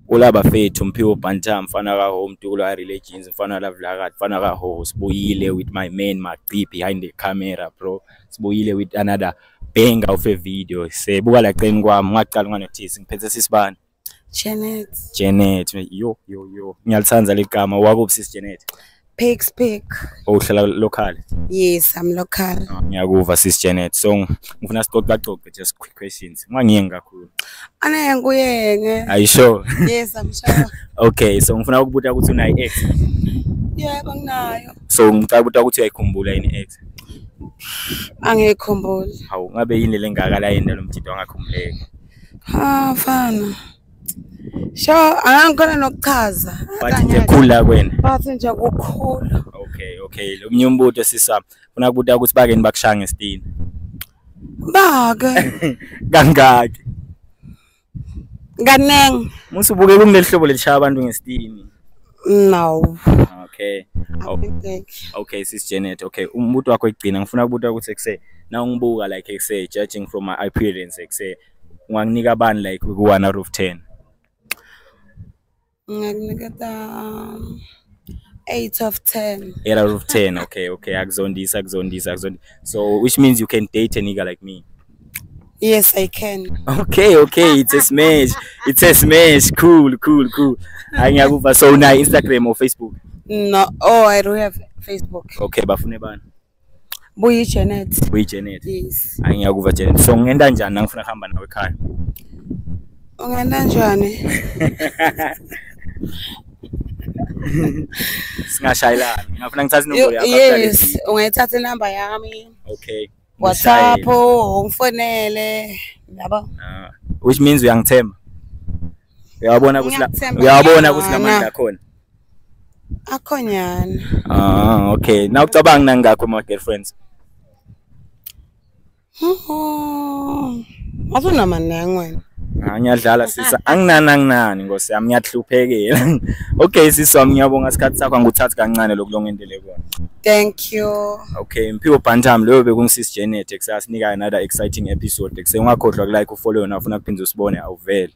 Ulaba fethu Mphiwe Bantam mfana ka home Tulo Religions mfana la Vlakat mfana ka ho sibuyile with my man Maqi behind the camera bro sibuyile with another banger of a video sebuka la qeni kwami ngaqala nganotice ngiphethe sisibani Janet yo ngiyalithanza legama wakuphi sis Janet Pigs. Uhlala local? Yes, I'm local. Ngiyakuva sis Janet. So ngifuna sicoxe just quick questions. Ngiyenge kakhulu. Nguyenge. Are you sure? Yes, I'm sure. Okay, so ngifuna ukubuza ukuthi una ex. Yebo nginayo. So ngicela ukuthi uyayikhumbula yini ex? Angikhumbula. Hawu ngabe yini lengaka la yena lo mthido angakhumbuleki? Fana. Sure, angikona nokuchaza. Bathi nje khula kwena. Bathi nje ukukhula. Okay. Lo mnyumbuto sisa ufuna ukubuza ukuthi bake nibakushaya ngesitini. Bake. Kangaki? Kaneng. Musubuke kungelihlobo lelishaya abantu ngesitini. No. Okay sis Janet. Okay, umbuto wakho egcina ngifuna ukubuza ukuthi ekuse na ungibuka like ekuse judging from my appearance ekuse unganginika bani like ku 1 out of 10. Ngikuniketa 8 of 10. 8 out of 10. Okay. Akuzondisa. So which means you can date a nigga like me. Yes, I can. Okay. It's a smash. Cool. Angiyakuva. So na Instagram or Facebook? No. Oh, I don't have Facebook. Okay, bafune bani? Buyi Janet. Yes. Angiyakuva Janet. So ngenda njani ngifuna kuhamba nawe ekhaya? Ungenda njani? Singashayelana. Ngafuna ngithathe inombolo yakho. Yes, ungayithatha inamba yami. Okay. WhatsApp, ungifonele. Yabo. Which means uyangithemba. Uyabona ukuthi lamandla khona. Akhonyana. Okay. Now ucabanga nangakho my girlfriends. Azunamanenge wena. Ngiyadlala sisa anginani ngosi yami ngiyahluphekela. Okay sisa ngiyabonga isikhathi sakho nguthatha kancane lokulongendele kwami. Thank you. Okay Mphiwe Bantam leyo bekungisis Janet ekusasinika another exciting episode ekuse ungakhohlwa like ufollow yona ufuna kuphindza usibone awuvele.